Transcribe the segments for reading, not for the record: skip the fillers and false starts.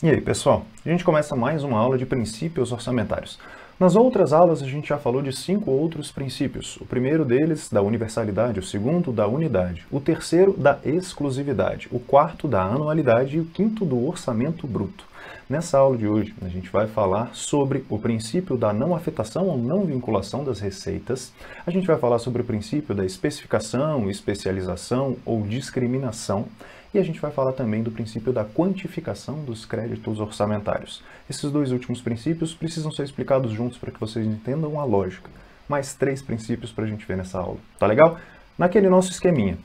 E aí, pessoal? A gente começa mais uma aula de princípios orçamentários. Nas outras aulas, a gente já falou de 5 outros princípios. O primeiro deles, da universalidade, o segundo, da unidade, o terceiro, da exclusividade, o quarto, da anualidade e o quinto, do orçamento bruto. Nessa aula de hoje, a gente vai falar sobre o princípio da não afetação ou não vinculação das receitas. A gente vai falar sobre o princípio da especificação, especialização ou discriminação. E a gente vai falar também do princípio da quantificação dos créditos orçamentários. Esses dois últimos princípios precisam ser explicados juntos para que vocês entendam a lógica. Mais 3 princípios para a gente ver nessa aula. Tá legal? Naquele nosso esqueminha.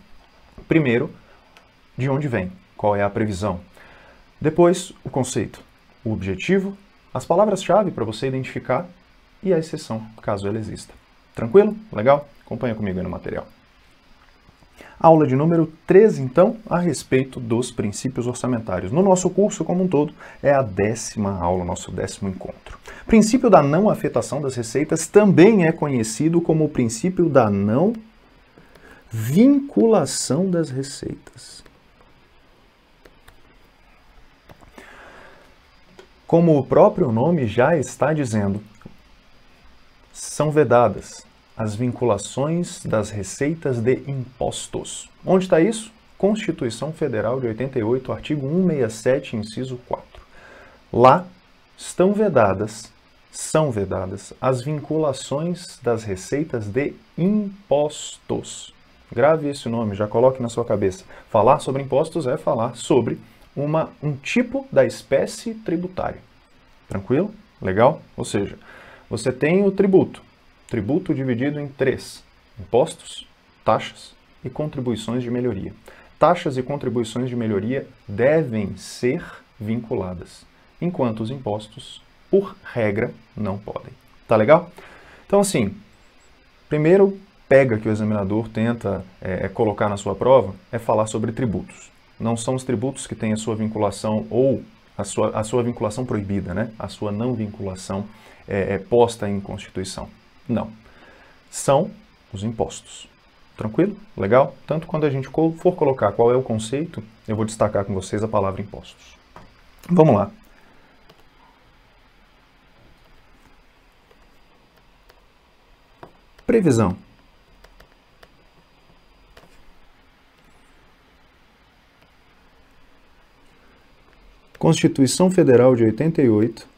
Primeiro, de onde vem? Qual é a previsão? Depois, o conceito, o objetivo, as palavras-chave para você identificar e a exceção, caso ela exista. Tranquilo? Legal? Acompanha comigo aí no material. Aula de número 13, então, a respeito dos princípios orçamentários. No nosso curso como um todo, é a 10ª aula, nosso 10º encontro. O princípio da não afetação das receitas também é conhecido como o princípio da não vinculação das receitas. Como o próprio nome já está dizendo, são vedadas as vinculações das receitas de impostos. Onde está isso? Constituição Federal de 88, artigo 167, inciso 4. Lá são vedadas as vinculações das receitas de impostos. Grave esse nome, já coloque na sua cabeça. Falar sobre impostos é falar sobre um tipo da espécie tributária. Tranquilo? Legal? Ou seja, você tem o tributo dividido em 3: impostos, taxas e contribuições de melhoria. Taxas e contribuições de melhoria devem ser vinculadas, enquanto os impostos, por regra, não podem. Tá legal? Então, assim, primeiro pega que o examinador tenta colocar na sua prova é falar sobre tributos. Não são os tributos que têm a sua vinculação ou a sua vinculação proibida, né? A sua não vinculação posta em Constituição. Não. São os impostos. Tranquilo? Legal? Tanto quando a gente for colocar qual é o conceito, eu vou destacar com vocês a palavra impostos. Vamos lá. Previsão. Constituição Federal de 88.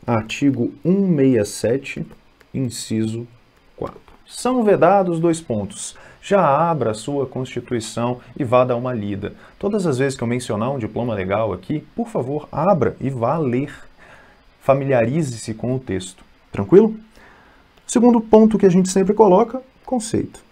Artigo 167, inciso 4. São vedados 2 pontos. Já abra a sua Constituição e vá dar uma lida. Todas as vezes que eu mencionar um diploma legal aqui, por favor, abra e vá ler. Familiarize-se com o texto. Tranquilo? Segundo ponto que a gente sempre coloca, conceito.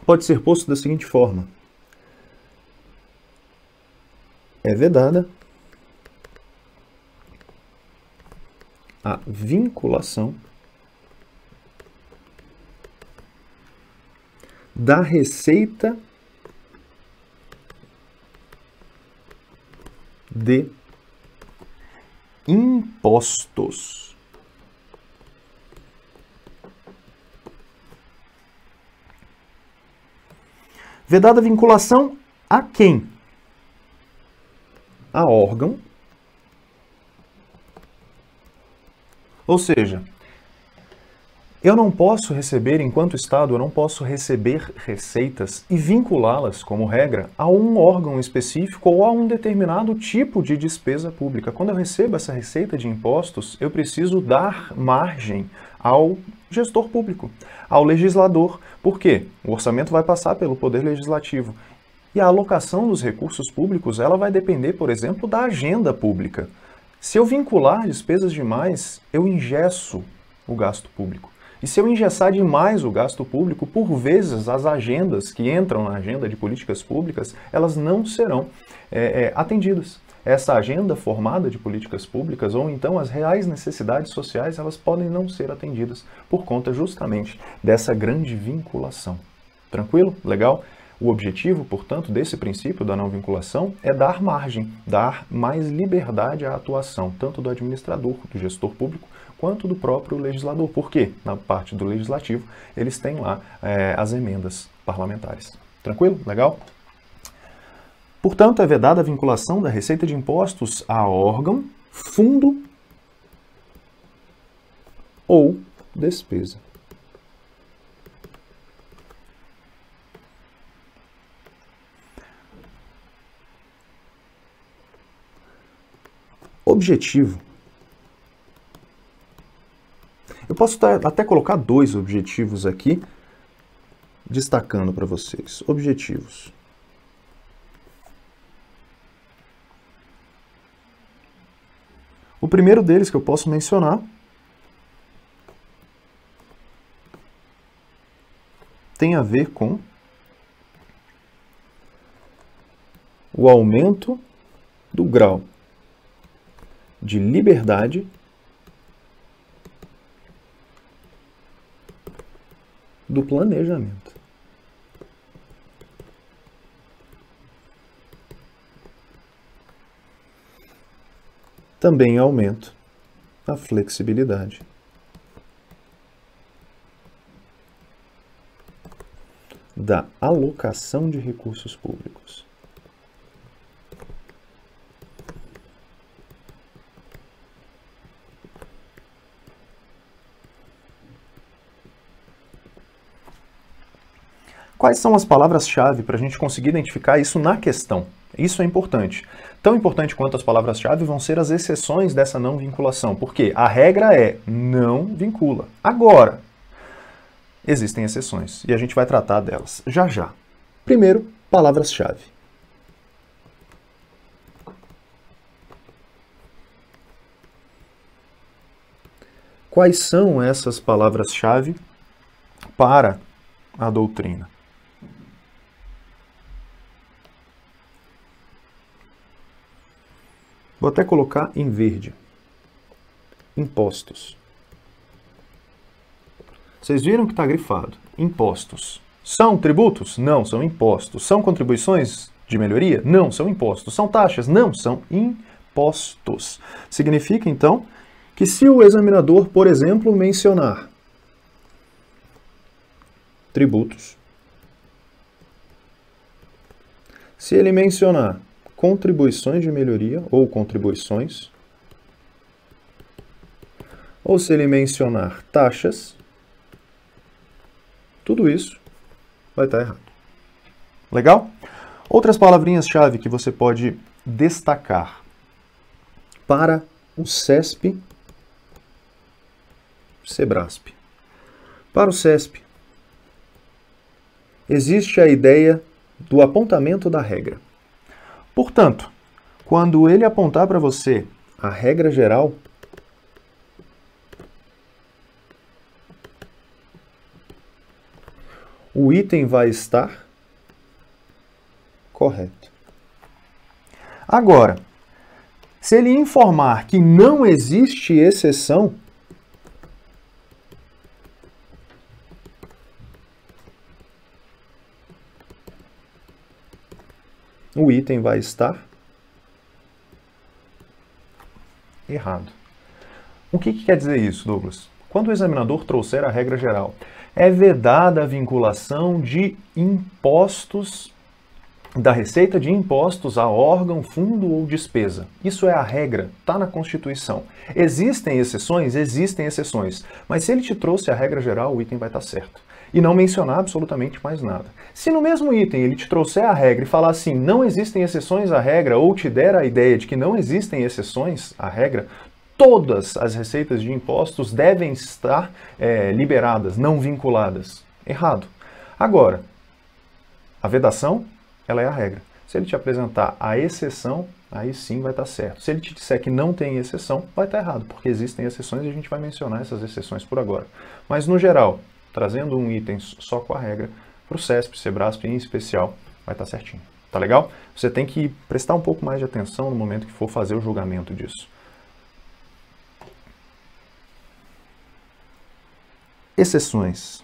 Pode ser posto da seguinte forma: é vedada a vinculação da receita de impostos. Vedada a vinculação a quem? A órgão. Ou seja, eu não posso receber, enquanto Estado, eu não posso receber receitas e vinculá-las, como regra, a um órgão específico ou a um determinado tipo de despesa pública. Quando eu recebo essa receita de impostos, eu preciso dar margem ao gestor público, ao legislador. Por quê? O orçamento vai passar pelo Poder Legislativo. E a alocação dos recursos públicos, ela vai depender, por exemplo, da agenda pública. Se eu vincular despesas demais, eu engesso o gasto público. E se eu engessar demais o gasto público, por vezes as agendas que entram na agenda de políticas públicas, elas não serão atendidas. Essa agenda formada de políticas públicas, ou então as reais necessidades sociais, elas podem não ser atendidas por conta justamente dessa grande vinculação. Tranquilo? Legal? O objetivo, portanto, desse princípio da não vinculação é dar margem, dar mais liberdade à atuação, tanto do administrador, do gestor público, quanto do próprio legislador. Por quê? Na parte do legislativo, eles têm lá as emendas parlamentares. Tranquilo? Legal? Portanto, é vedada a vinculação da receita de impostos a órgão, fundo ou despesa. Objetivo. Eu posso até colocar 2 objetivos aqui, destacando para vocês. Objetivos. O primeiro deles que eu posso mencionar tem a ver com o aumento do grau de liberdade do planejamento. Também aumento a flexibilidade da alocação de recursos públicos. Quais são as palavras-chave para a gente conseguir identificar isso na questão? Isso é importante. Tão importante quanto as palavras-chave vão ser as exceções dessa não vinculação, porque a regra é não vincula. Agora, existem exceções e a gente vai tratar delas já já. Primeiro, palavras-chave. Quais são essas palavras-chave para a doutrina? Vou até colocar em verde. Impostos. Vocês viram que está grifado. Impostos. São tributos? Não, são impostos. São contribuições de melhoria? Não, são impostos. São taxas? Não, são impostos. Significa, então, que se o examinador, por exemplo, mencionar tributos, se ele mencionar contribuições de melhoria ou contribuições, ou se ele mencionar taxas, tudo isso vai estar errado. Legal? Outras palavrinhas-chave que você pode destacar para o CESP, SEBRASP. Para o CESP, existe a ideia do apontamento da regra. Portanto, quando ele apontar para você a regra geral, o item vai estar correto. Agora, se ele informar que não existe exceção, o item vai estar errado. O que quer dizer isso, Douglas? Quando o examinador trouxer a regra geral, é vedada a vinculação de impostos, da receita de impostos a órgão, fundo ou despesa. Isso é a regra, está na Constituição. Existem exceções? Existem exceções. Mas se ele te trouxe a regra geral, o item vai estar certo. E não mencionar absolutamente mais nada. Se no mesmo item ele te trouxer a regra e falar assim, não existem exceções à regra, ou te der a ideia de que não existem exceções à regra, todas as receitas de impostos devem estar liberadas, não vinculadas. Errado. Agora, a vedação, ela é a regra. Se ele te apresentar a exceção, aí sim vai estar certo. Se ele te disser que não tem exceção, vai estar errado, porque existem exceções e a gente vai mencionar essas exceções por agora. Mas no geral, trazendo um item só com a regra, para o CESP, SEBRASP em especial, vai estar certinho. Tá legal? Você tem que prestar um pouco mais de atenção no momento que for fazer o julgamento disso. Exceções.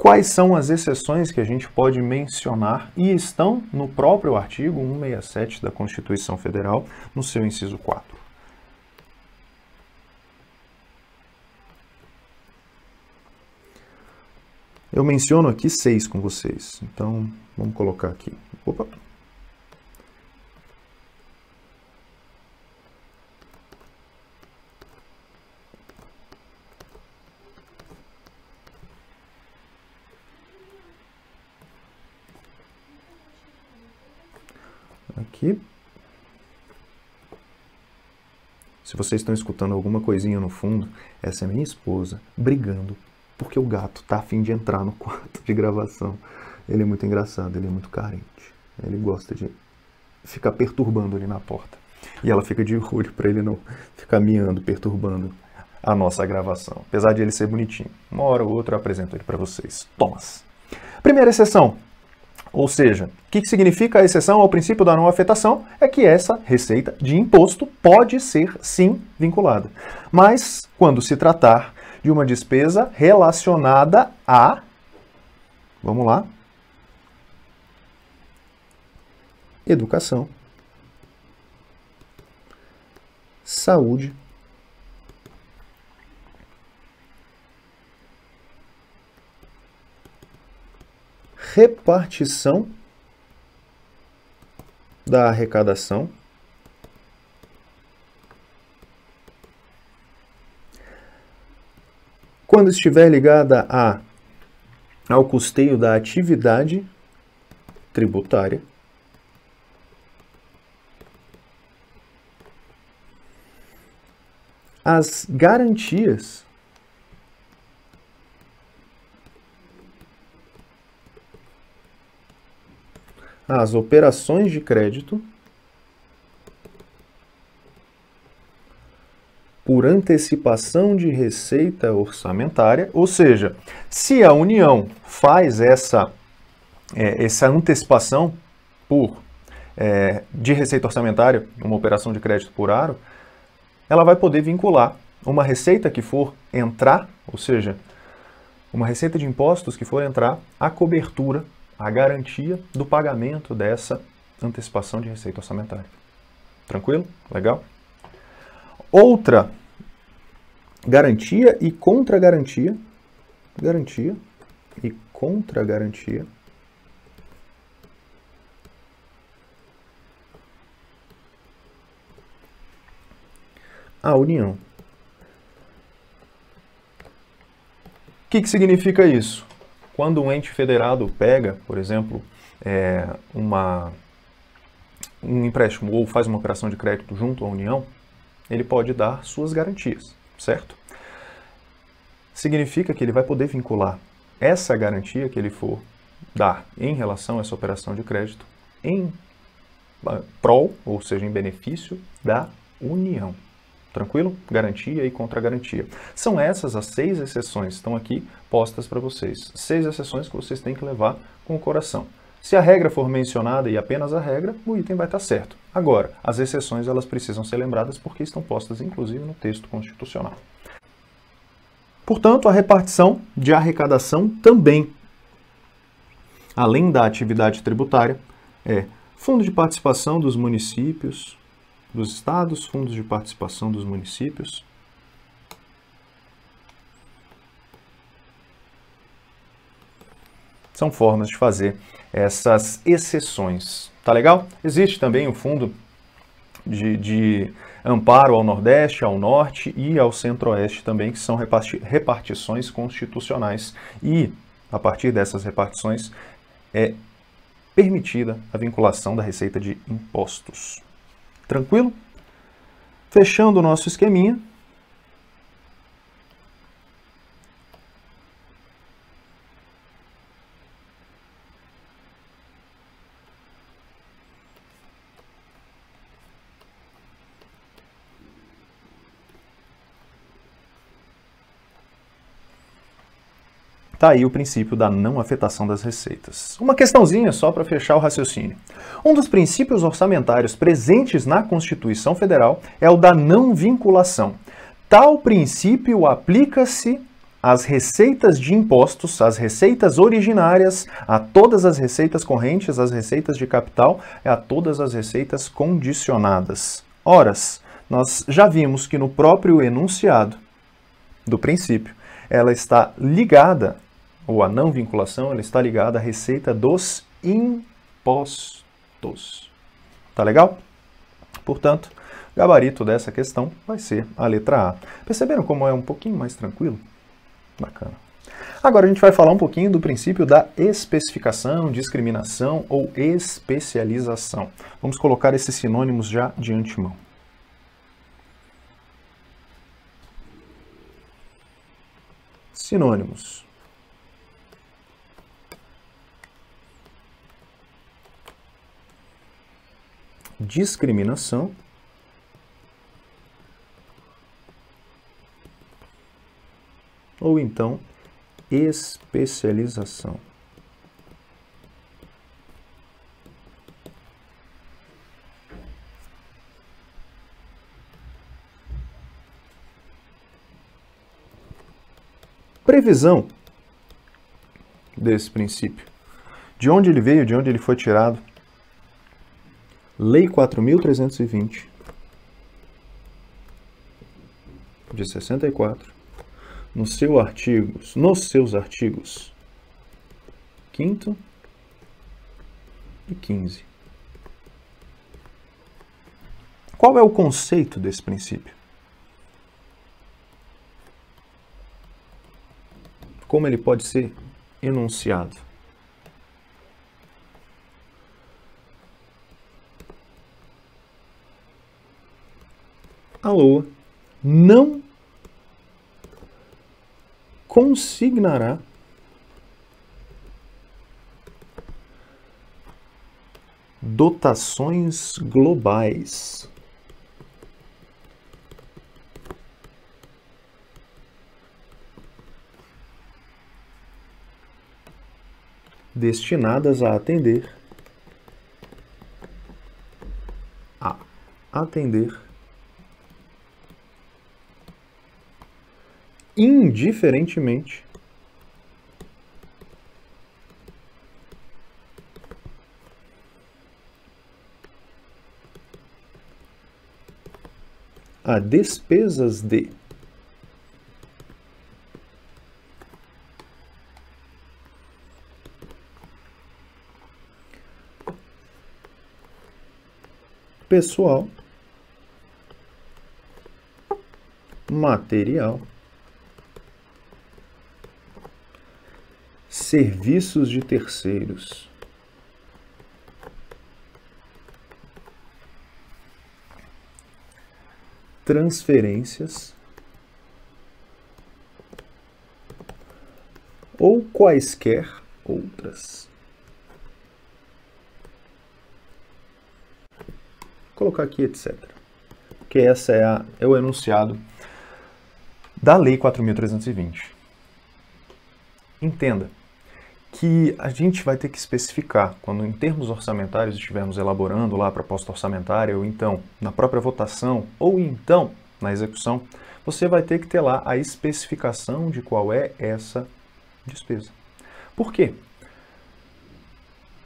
quais são as exceções que a gente pode mencionar e estão no próprio artigo 167 da Constituição Federal, no seu inciso 4. Eu menciono aqui 6 com vocês, então vamos colocar aqui. Opa! Aqui. Se vocês estão escutando alguma coisinha no fundo, essa é minha esposa brigando porque o gato tá a fim de entrar no quarto de gravação. Ele é muito engraçado, ele é muito carente. Ele gosta de ficar perturbando ali na porta. E ela fica de olho para ele não ficar miando, perturbando a nossa gravação. Apesar de ele ser bonitinho. Uma hora ou outra eu apresento ele para vocês. Thomas. Primeira exceção. Ou seja, o que significa a exceção ao princípio da não afetação? É que essa receita de imposto pode ser, sim, vinculada. Mas, quando se tratar de uma despesa relacionada a... Vamos lá. Educação. Saúde. Repartição da arrecadação. Quando estiver ligada ao custeio da atividade tributária. As garantias as operações de crédito por antecipação de receita orçamentária, ou seja, se a União faz essa antecipação de receita orçamentária, uma operação de crédito por aro, ela vai poder vincular uma receita que for entrar, ou seja, uma receita de impostos que for entrar, à cobertura, à garantia do pagamento dessa antecipação de receita orçamentária. Tranquilo? Legal? Outra garantia e contra-garantia. Garantia e contra-garantia. A União. O que significa isso? Quando um ente federado pega, por exemplo, um empréstimo ou faz uma operação de crédito junto à União, ele pode dar suas garantias, certo? Significa que ele vai poder vincular essa garantia que ele for dar em relação a essa operação de crédito em prol, ou seja, em benefício da União. Tranquilo? Garantia e contra-garantia. São essas as 6 exceções, estão aqui postas para vocês. 6 exceções que vocês têm que levar com o coração. Se a regra for mencionada e apenas a regra, o item vai estar certo. Agora, as exceções elas precisam ser lembradas porque estão postas inclusive no texto constitucional. Portanto, a repartição de arrecadação também, além da atividade tributária, é fundo de participação dos municípios, dos estados, fundos de participação dos municípios. São formas de fazer essas exceções. Tá legal? Existe também o fundo de amparo ao Nordeste, ao Norte e ao Centro-Oeste também, que são repartições constitucionais. E, a partir dessas repartições, é permitida a vinculação da receita de impostos. Tranquilo? Fechando o nosso esqueminha. Está aí o princípio da não afetação das receitas. Uma questãozinha só para fechar o raciocínio. Um dos princípios orçamentários presentes na Constituição Federal é o da não vinculação. Tal princípio aplica-se as receitas de impostos, as receitas originárias, a todas as receitas correntes, as receitas de capital, a todas as receitas condicionadas. Ora, nós já vimos que no próprio enunciado do princípio, ela está ligada, ou a não vinculação, ela está ligada à receita dos impostos. Tá legal? Portanto, o gabarito dessa questão vai ser a letra A. Perceberam como é um pouquinho mais tranquilo? Bacana. Agora a gente vai falar um pouquinho do princípio da especificação, discriminação ou especialização. Vamos colocar esses sinônimos já de antemão. Sinônimos. Discriminação. Ou então, especialização. Previsão desse princípio. De onde ele veio, de onde ele foi tirado? Lei 4.320, de 64. Nos seus artigos 5º e 15. Qual é o conceito desse princípio? Como ele pode ser enunciado? A LOA não consignará dotações globais destinadas a atender indiferentemente a despesas de pessoal, material, serviços de terceiros, transferências ou quaisquer outras. Vou colocar aqui, etc. Porque essa é o enunciado da Lei 4.320. Entenda que a gente vai ter que especificar, quando em termos orçamentários estivermos elaborando lá a proposta orçamentária, ou então na própria votação, ou então na execução, você vai ter que ter lá a especificação de qual é essa despesa. Por quê?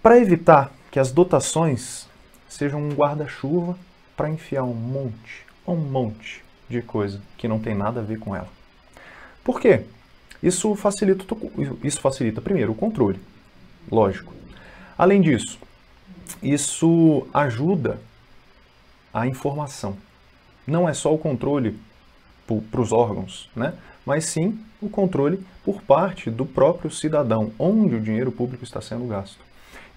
Para evitar que as dotações sejam um guarda-chuva para enfiar um monte de coisa que não tem nada a ver com ela. Por quê? Isso facilita, primeiro, o controle, lógico. Além disso, isso ajuda a informação. Não é só o controle para os órgãos, né? Mas sim o controle por parte do próprio cidadão, onde o dinheiro público está sendo gasto.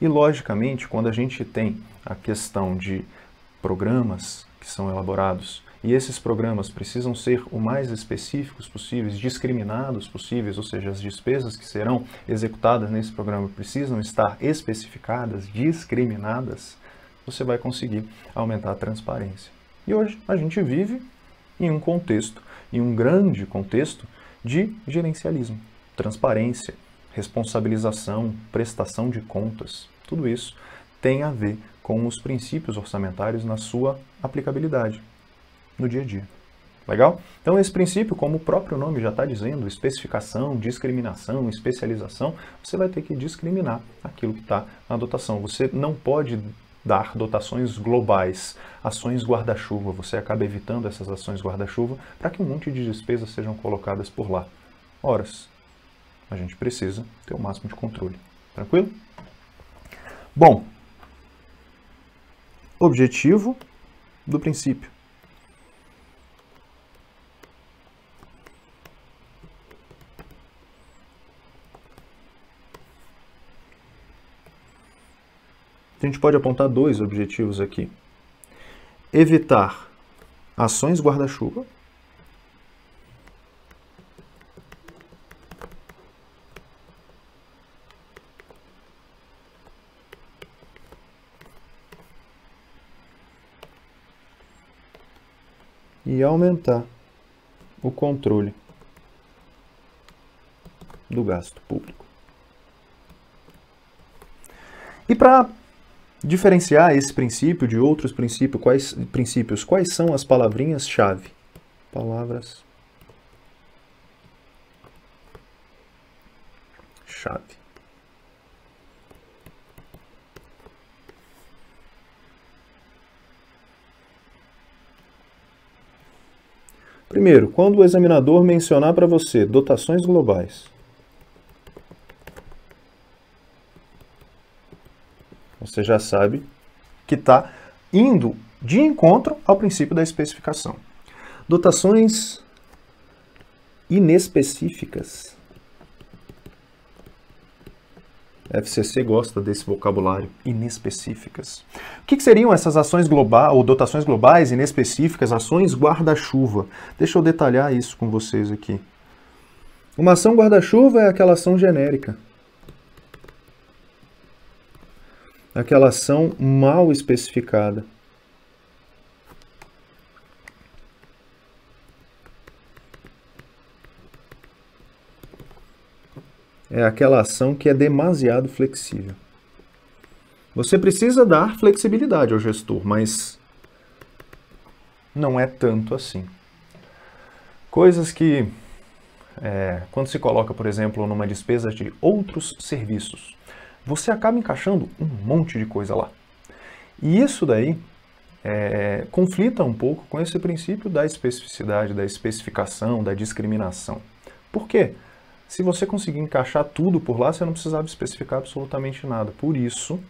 E, logicamente, quando a gente tem a questão de programas que são elaborados, e esses programas precisam ser o mais específicos possíveis, discriminados possíveis, ou seja, as despesas que serão executadas nesse programa precisam estar especificadas, discriminadas, você vai conseguir aumentar a transparência. E hoje a gente vive em um contexto, em um grande contexto de gerencialismo, transparência, responsabilização, prestação de contas. Tudo isso tem a ver com os princípios orçamentários na sua aplicabilidade no dia a dia. Legal? Então esse princípio, como o próprio nome já está dizendo, especificação, discriminação, especialização, você vai ter que discriminar aquilo que está na dotação. Você não pode dar dotações globais, ações guarda-chuva. Você acaba evitando essas ações guarda-chuva para que um monte de despesas sejam colocadas por lá. Horas, a gente precisa ter o máximo de controle. Tranquilo? Bom, objetivo do princípio. A gente pode apontar dois objetivos aqui. Evitar ações guarda-chuva e aumentar o controle do gasto público. E para diferenciar esse princípio de outros princípios, quais são as palavrinhas-chave? Palavras-chave. Primeiro, quando o examinador mencionar para você dotações globais, você já sabe que está indo de encontro ao princípio da especificação. Dotações inespecíficas. A FCC gosta desse vocabulário, inespecíficas. O que seriam essas ações globais, ou dotações globais, inespecíficas, ações guarda-chuva? Deixa eu detalhar isso com vocês aqui. Uma ação guarda-chuva é aquela ação genérica. Aquela ação mal especificada. É aquela ação que é demasiado flexível. Você precisa dar flexibilidade ao gestor, mas não é tanto assim. Coisas que, quando se coloca, por exemplo, numa despesa de outros serviços, você acaba encaixando um monte de coisa lá. E isso daí conflita um pouco com esse princípio da especificidade, da especificação, da discriminação. Por quê? Se você conseguir encaixar tudo por lá, você não precisava especificar absolutamente nada. Por isso,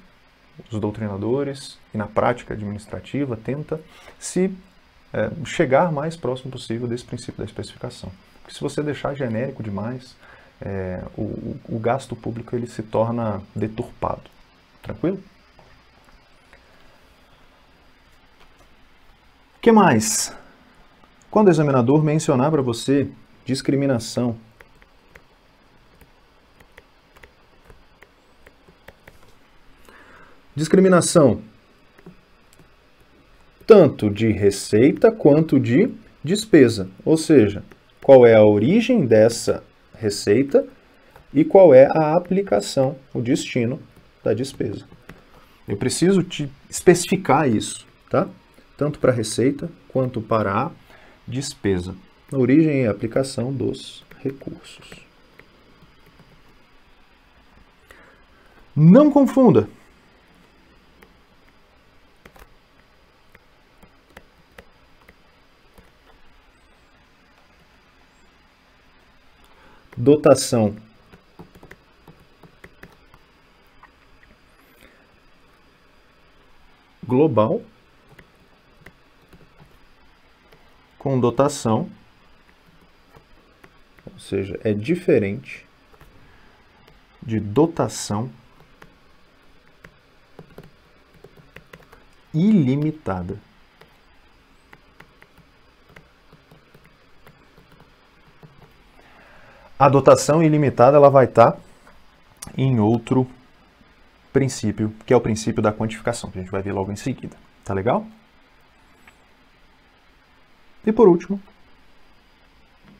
os doutrinadores, e na prática administrativa, tenta se chegar mais próximo possível desse princípio da especificação. Porque se você deixar genérico demais, o gasto público ele se torna deturpado. Tranquilo? O que mais? Quando o examinador mencionar para você discriminação, discriminação tanto de receita quanto de despesa, ou seja, qual é a origem dessa receita e qual é a aplicação, o destino da despesa. Eu preciso te especificar isso, tá? Tanto para a receita quanto para a despesa. A origem e a aplicação dos recursos. Não confunda. Dotação global com dotação, ou seja, é diferente de dotação ilimitada. A dotação ilimitada ela vai estar em outro princípio, que é o princípio da quantificação, que a gente vai ver logo em seguida. Tá legal? E por último,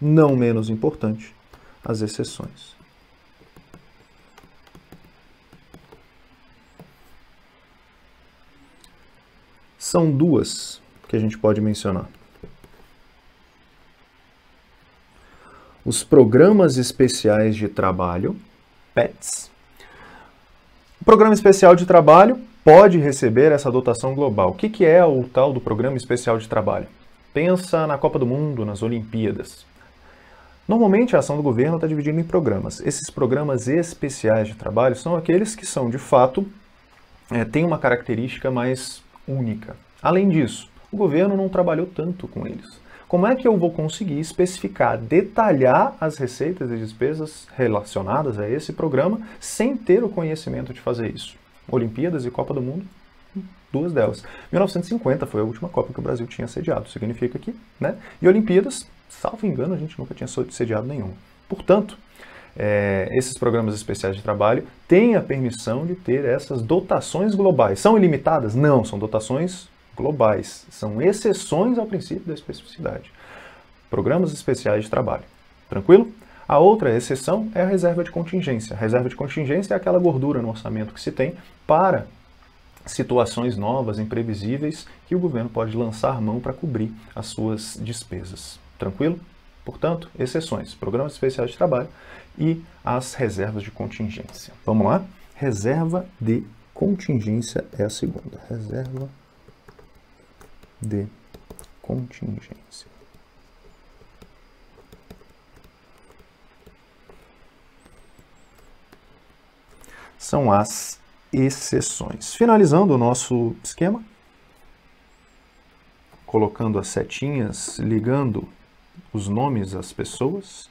não menos importante, as exceções. São duas que a gente pode mencionar. os programas especiais de trabalho, PETs. O Programa Especial de Trabalho pode receber essa dotação global. O que é o tal do Programa Especial de Trabalho? Pensa na Copa do Mundo, nas Olimpíadas. Normalmente a ação do governo está dividida em programas. Esses programas especiais de trabalho são aqueles que são, de fato, têm uma característica mais única. Além disso, o governo não trabalhou tanto com eles. Como é que eu vou conseguir especificar, detalhar as receitas e despesas relacionadas a esse programa sem ter o conhecimento de fazer isso? Olimpíadas e Copa do Mundo, duas delas. 1950 foi a última Copa que o Brasil tinha sediado, significa que, né? E Olimpíadas, salvo engano, a gente nunca tinha sediado nenhuma. Portanto, esses programas especiais de trabalho têm a permissão de ter essas dotações globais. São ilimitadas? Não, são dotações globais. São exceções ao princípio da especificidade. Programas especiais de trabalho. Tranquilo? A outra exceção é a reserva de contingência. A reserva de contingência é aquela gordura no orçamento que se tem para situações novas, imprevisíveis, que o governo pode lançar mão para cobrir as suas despesas. Tranquilo? Portanto, exceções, programas especiais de trabalho e as reservas de contingência. Vamos lá? Reserva de contingência é a segunda. Reserva de contingência. São as exceções. Finalizando o nosso esquema, colocando as setinhas, ligando os nomes às pessoas.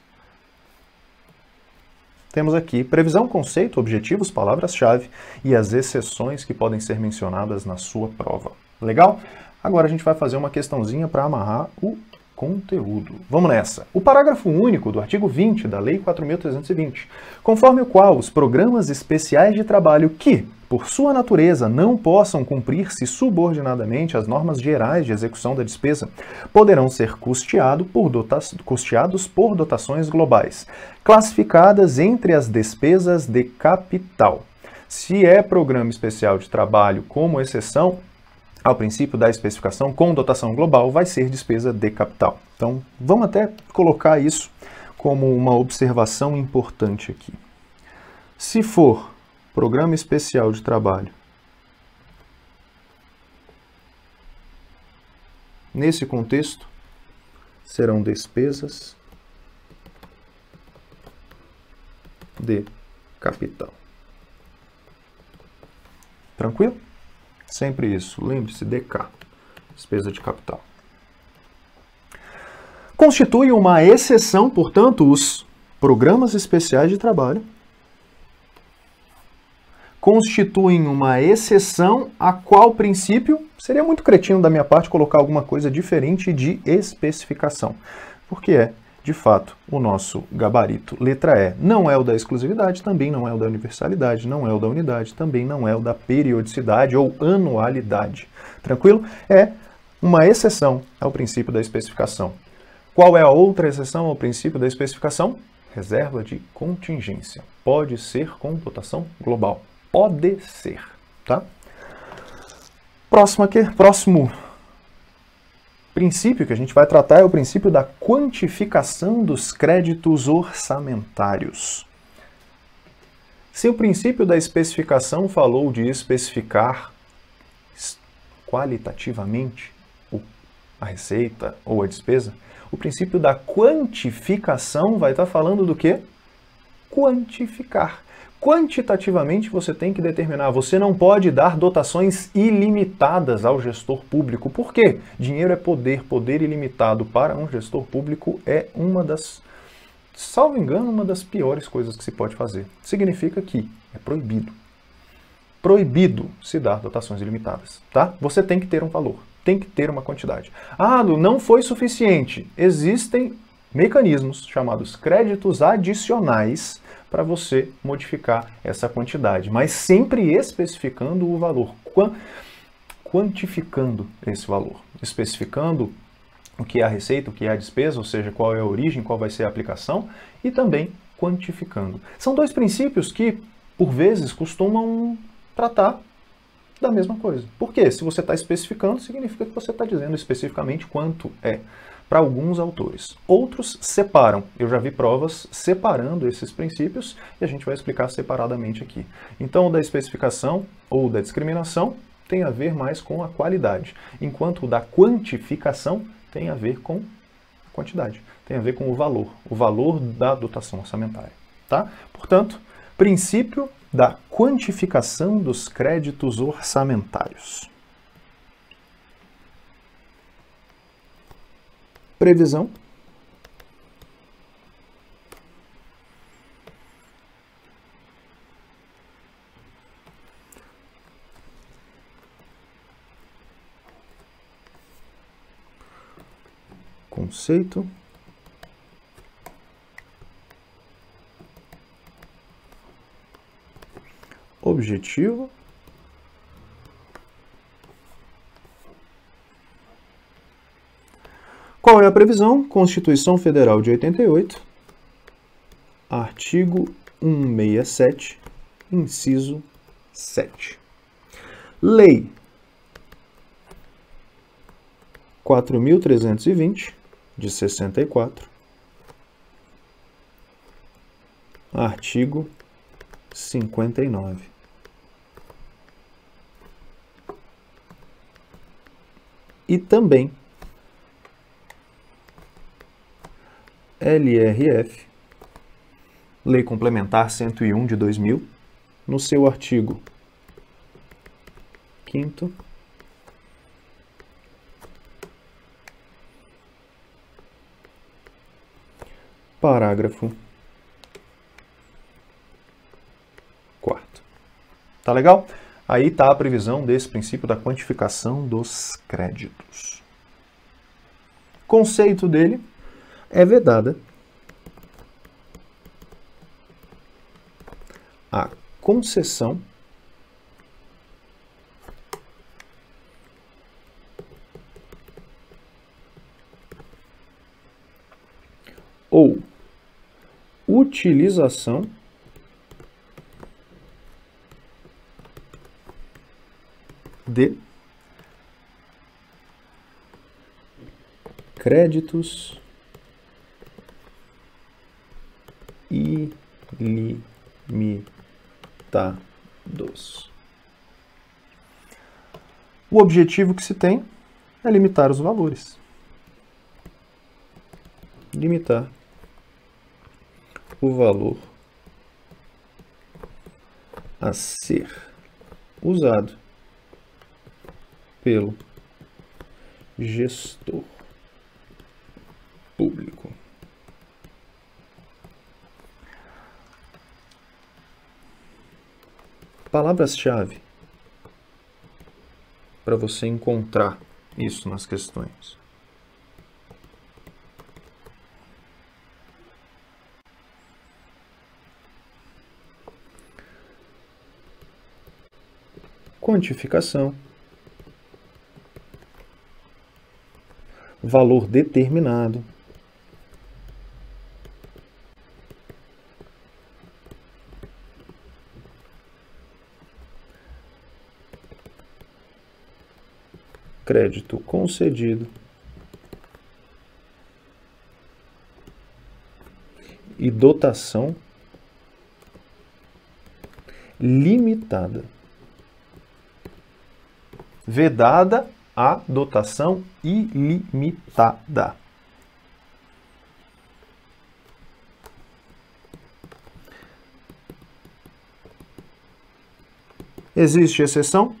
Temos aqui previsão, conceito, objetivos, palavras-chave e as exceções que podem ser mencionadas na sua prova. Legal? Agora a gente vai fazer uma questãozinha para amarrar o conteúdo. Vamos nessa. O parágrafo único do artigo 20 da Lei 4.320, conforme o qual os programas especiais de trabalho que, por sua natureza, não possam cumprir-se subordinadamente às normas gerais de execução da despesa, poderão ser custeados por dotações globais, classificadas entre as despesas de capital. Se é programa especial de trabalho como exceção ao princípio da especificação com dotação global, vai ser despesa de capital. Então, vamos até colocar isso como uma observação importante aqui. Se for programa especial de trabalho, nesse contexto, serão despesas de capital. Tranquilo? Sempre isso. Lembre-se, DK, despesa de capital. Constitui uma exceção, portanto, os programas especiais de trabalho constituem uma exceção a qual princípio seria muito cretino da minha parte colocar alguma coisa diferente de especificação, porque é, de fato, o nosso gabarito. Letra E não é o da exclusividade, também não é o da universalidade, não é o da unidade, também não é o da periodicidade ou anualidade. Tranquilo? É uma exceção ao princípio da especificação. Qual é a outra exceção ao princípio da especificação? Reserva de contingência. Pode ser com dotação global. Pode ser, tá? Próximo princípio que a gente vai tratar é o princípio da quantificação dos créditos orçamentários. Se o princípio da especificação falou de especificar qualitativamente a receita ou a despesa, o princípio da quantificação vai estar falando do quê? Quantificar. Quantitativamente você tem que determinar, você não pode dar dotações ilimitadas ao gestor público. Por quê? Dinheiro é poder, poder ilimitado para um gestor público é uma das, salvo engano, uma das piores coisas que se pode fazer. Significa que é proibido. Proibido se dar dotações ilimitadas, tá? Você tem que ter um valor, tem que ter uma quantidade. Ah, não foi suficiente. Existem mecanismos chamados créditos adicionais para você modificar essa quantidade, mas sempre especificando o valor, quantificando esse valor, especificando o que é a receita, o que é a despesa, ou seja, qual é a origem, qual vai ser a aplicação, e também quantificando. São dois princípios que, por vezes, costumam tratar da mesma coisa. Por quê? Se você está especificando, significa que você está dizendo especificamente quanto é. para alguns autores. Outros separam. Eu já vi provas separando esses princípios e a gente vai explicar separadamente aqui. Então, o da especificação ou da discriminação tem a ver mais com a qualidade, enquanto o da quantificação tem a ver com a quantidade, tem a ver com o valor da dotação orçamentária. Tá? Portanto, princípio da quantificação dos créditos orçamentários. Previsão. Conceito. Objetivo. Qual é a previsão? Constituição Federal de 88, artigo 167, inciso 7. Lei 4.320, de 64, artigo 59. E também LRF, Lei Complementar 101 de 2000, no seu artigo 5º, parágrafo 4º. Tá legal? Aí está a previsão desse princípio da quantificação dos créditos. Conceito dele: é vedada a concessão ou utilização de créditos ilimitados. O objetivo que se tem é limitar os valores. Limitar o valor a ser usado pelo gestor público. Palavras-chave para você encontrar isso nas questões. Quantificação, valor determinado, crédito concedido e dotação limitada. Vedada a dotação ilimitada. Existe exceção?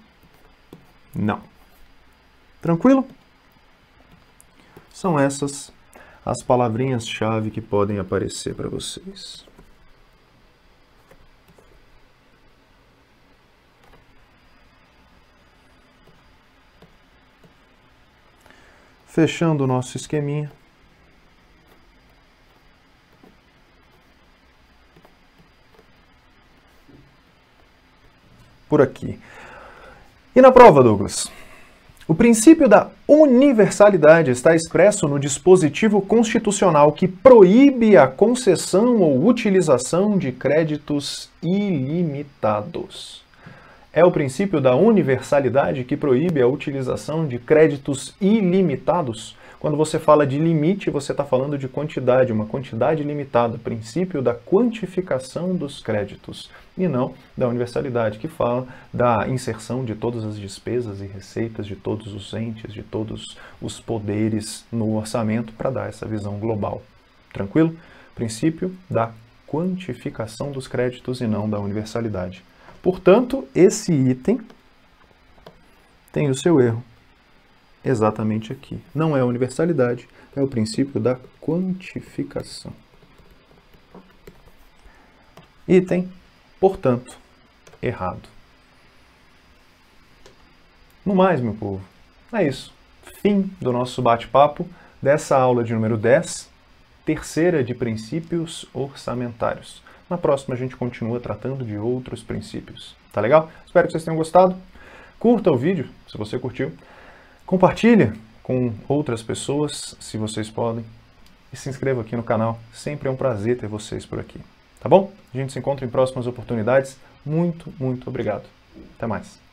Não. Tranquilo? São essas as palavrinhas-chave que podem aparecer para vocês. Fechando o nosso esqueminha. Por aqui. E na prova, Douglas? O princípio da universalidade está expresso no dispositivo constitucional que proíbe a concessão ou utilização de créditos ilimitados. É o princípio da universalidade que proíbe a utilização de créditos ilimitados. Quando você fala de limite, você está falando de quantidade, uma quantidade limitada. Princípio da quantificação dos créditos, e não da universalidade, que fala da inserção de todas as despesas e receitas de todos os entes, de todos os poderes no orçamento para dar essa visão global. Tranquilo? Princípio da quantificação dos créditos e não da universalidade. Portanto, esse item tem o seu erro exatamente aqui. Não é a universalidade, é o princípio da quantificação. Item, portanto, errado. No mais, meu povo, é isso. Fim do nosso bate-papo dessa aula de número 10, terceira de princípios orçamentários. Na próxima a gente continua tratando de outros princípios. Tá legal? Espero que vocês tenham gostado. Curta o vídeo, se você curtiu. Compartilha com outras pessoas, se vocês podem. E se inscreva aqui no canal. Sempre é um prazer ter vocês por aqui. Tá bom? A gente se encontra em próximas oportunidades. Muito, muito obrigado. Até mais.